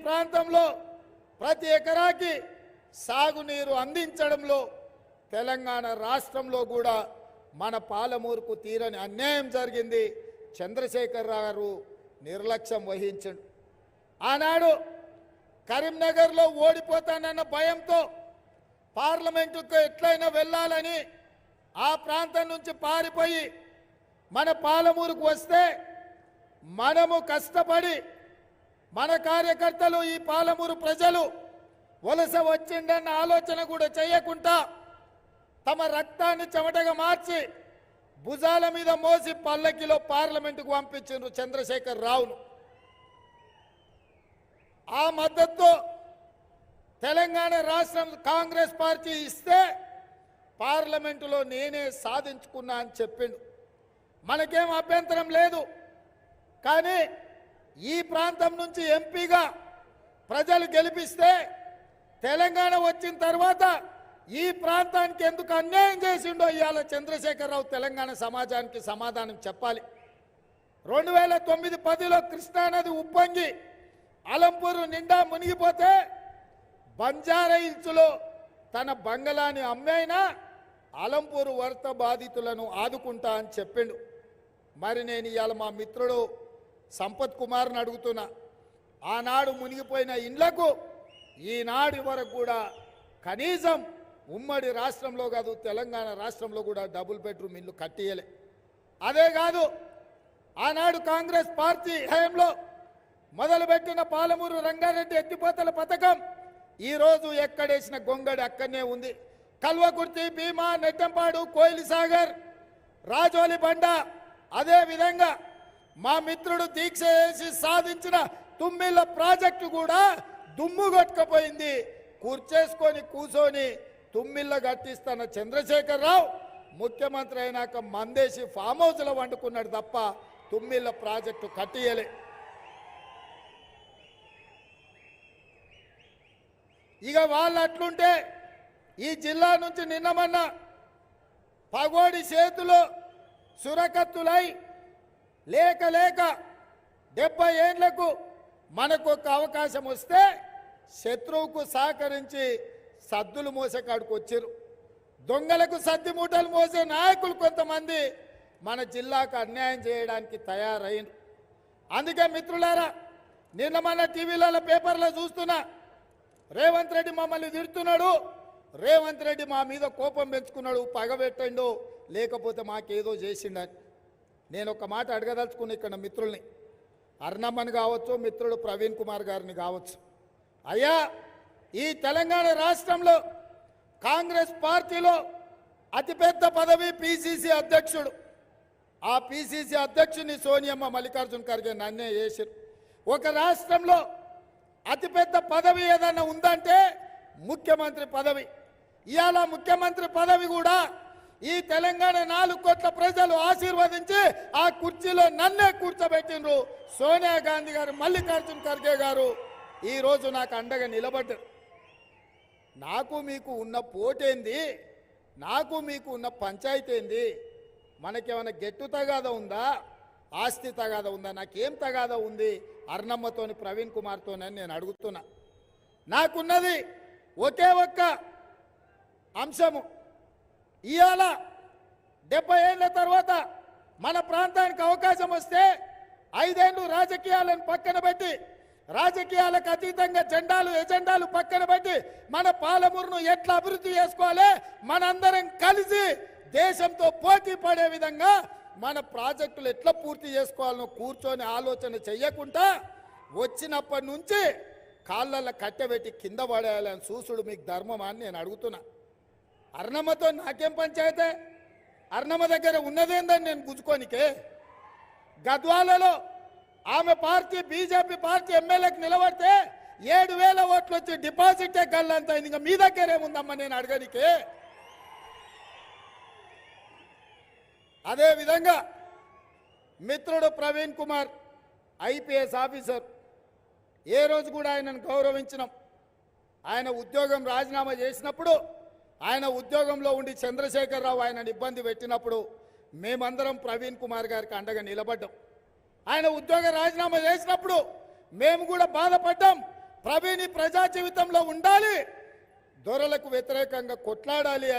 ప్రాంతంలో ప్రతి ఎకరాకి సాగునీరు అందించడంలో తెలంగాణ రాష్ట్రంలో కూడా మన పాలమూరుకు తీరని అన్యాయం జరిగింది. చంద్రశేఖర్ గారు నిర్లక్ష్యం వహించండు. ఆనాడు కరీంనగర్లో ఓడిపోతానన్న భయంతో పార్లమెంటుకు ఎట్లయినా వెళ్ళాలని ఆ ప్రాంతం నుంచి పారిపోయి మన పాలమూరుకు వస్తే మనము కష్టపడి మన కార్యకర్తలు ఈ పాలమూరు ప్రజలు వలస వచ్చిండన్న ఆలోచన కూడా చేయకుండా తమ రక్తాన్ని చెమటగా మార్చి భుజాల మీద మోసి పల్లకిలో పార్లమెంటుకు పంపించారు చంద్రశేఖర్ రావును. ఆ మద్దతు తెలంగాణ రాష్ట్రం కాంగ్రెస్ పార్టీ ఇస్తే పార్లమెంటులో నేనే సాధించుకున్నా అని చెప్పిండు. మనకేం అభ్యంతరం లేదు. కానీ ఈ ప్రాంతం నుంచి ఎంపీగా ప్రజలు గెలిపిస్తే తెలంగాణ వచ్చిన తర్వాత ఈ ప్రాంతానికి ఎందుకు అన్యాయం చేసిండో ఇవాళ చంద్రశేఖరరావు తెలంగాణ సమాజానికి సమాధానం చెప్పాలి. 2009-10లో కృష్ణానది ఉప్పొంగి అలంపూరు నిండా మునిగిపోతే బంజారా హిల్స్లో తన బంగళాని అమ్మైనా అలంపూరు వరద బాధితులను ఆదుకుంటా అని చెప్పిండు. మరి నేను ఇవాళ మా మిత్రుడు సంపత్ కుమార్ని అడుగుతున్నా, ఆనాడు మునిగిపోయిన ఇండ్లకు ఈనాడు వరకు కూడా కనీసం ఉమ్మడి రాష్ట్రంలో కాదు తెలంగాణ రాష్ట్రంలో కూడా డబుల్ బెడ్రూమ్ ఇల్లు కట్టియలే. అదే కాదు ఆనాడు కాంగ్రెస్ పార్టీ హయాంలో మొదలుపెట్టిన పాలమూరు రంగారెడ్డి ఎత్తిపోతల పథకం ఈరోజు ఎక్కడేసిన గొంగడి అక్కడనే ఉంది. కల్వకుర్తి, భీమా, నెట్టంపాడు, కోయిలి సాగర్, రాజోలి బండ, అదే విధంగా మా మిత్రుడు దీక్ష చేసి సాధించిన తుమ్మిళ్ళ ప్రాజెక్టు కూడా దుమ్ము కొట్టుకుపోయింది. కూర్చేసుకొని కూర్చొని తుమ్మిళ్ళ కట్టిస్తున్న చంద్రశేఖరరావు ముఖ్యమంత్రి అయినాక మందేసి ఫామ్ హౌస్లో వండుకున్నాడు తప్ప తుమ్మిళ్ళ ప్రాజెక్టు కట్టియలే. ఇక వాళ్ళు అట్లుంటే ఈ జిల్లా నుంచి నిన్నమన్న పగోడి చేతులు సురకత్తులై లేక లేక 70 ఏళ్లకు మనకు ఒక అవకాశం వస్తే శత్రువుకు సహకరించి సద్దులు మోసే కాడికి వచ్చారు. దొంగలకు సద్ది మూటలు మోసే నాయకులు కొంతమంది మన జిల్లాకు అన్యాయం చేయడానికి తయారైన. అందుకే మిత్రులారా, నిన్న మన టీవీలలో పేపర్లో చూస్తున్నా, రేవంత్ రెడ్డి మమ్మల్ని తిడుతున్నాడు, రేవంత్ రెడ్డి మా మీద కోపం పెంచుకున్నాడు, పగబెట్టండు, లేకపోతే మాకేదో చేసిండని. నేను ఒక మాట అడగదలుచుకున్న ఇక్కడ మిత్రుల్ని, అర్ణమ్మని కావచ్చు, మిత్రుడు ప్రవీణ్ కుమార్ గారిని కావచ్చు, అయ్యా ఈ తెలంగాణ రాష్ట్రంలో కాంగ్రెస్ పార్టీలో అతిపెద్ద పదవి పిసిసి అధ్యక్షుడు. ఆ పిసిసి అధ్యక్షుని సోనియమ్మ మల్లికార్జున ఖర్గే నన్నే చేశారు. ఒక రాష్ట్రంలో అతిపెద్ద పదవి ఏదన్నా ఉందంటే ముఖ్యమంత్రి పదవి. ఇవాళ ముఖ్యమంత్రి పదవి కూడా ఈ తెలంగాణ 4 కోట్ల ప్రజలు ఆశీర్వదించి ఆ కుర్చీలో నన్నే కూర్చోబెట్టిండ్రు. సోనియా గాంధీ గారు, మల్లికార్జున ఖర్గే గారు ఈరోజు నాకు అండగా నిలబడ్డారు. నాకు మీకు ఉన్న పోటేంది, నాకు మీకు ఉన్న పంచాయతీ ఏంది? మనకేమైనా గెట్టు తగాదా ఉందా, ఆస్తి తగాదా ఉందా? నాకేం తగాదా ఉంది అర్ణమ్మతోని, ప్రవీణ్ కుమార్తోనని నేను అడుగుతున్నా. నాకున్నది ఒకే ఒక్క అంశము, ఇవాళ 70 ఏళ్ల తర్వాత మన ప్రాంతానికి అవకాశం వస్తే 5 ఏళ్ళు రాజకీయాలను పక్కన పెట్టి, రాజకీయాలకు అతీతంగా ఎజెండాలు పక్కన పెట్టి మన పాలమూరును ఎట్లా అభివృద్ధి చేసుకోవాలి, మనందరం కలిసి దేశంతో పోటీ పడే విధంగా మన ప్రాజెక్టులు ఎట్లా పూర్తి చేసుకోవాలనో కూర్చొని ఆలోచన చెయ్యకుండా వచ్చినప్పటి నుంచి కాళ్ళల్లో కట్టెబెట్టి కింద పడేయాలని చూసుడు మీకు ధర్మమా అని నేను అడుగుతున్నా. అర్ణమ్మతో నాకేం పంచాయతే? అర్ణమ్మ దగ్గర ఉన్నదేందని నేను గుంజుకోనికే. గద్వాలలో ఆమె పార్టీ బీజేపీ పార్టీ ఎమ్మెల్యేకి నిలబడితే 7,000 ఓట్లు వచ్చి డిపాజిటే గల్లంత అయింది. ఇంకా మీ దగ్గరేముందమ్మా నేను అడగనికే. అదేవిధంగా మిత్రుడు ప్రవీణ్ కుమార్ ఐపీఎస్ ఆఫీసర్, ఏ రోజు కూడా ఆయనను గౌరవించినాం. ఆయన ఉద్యోగం రాజీనామా చేసినప్పుడు, ఆయన ఉద్యోగంలో ఉండి చంద్రశేఖరరావు ఆయనను ఇబ్బంది పెట్టినప్పుడు మేమందరం ప్రవీణ్ కుమార్ గారికి అండగా నిలబడ్డాం. ఆయన ఉద్యోగ రాజీనామా చేసినప్పుడు మేము కూడా బాధపడ్డాం. ప్రవీణ్ ప్రజా జీవితంలో ఉండాలి, దొరలకు వ్యతిరేకంగా కొట్లాడాలి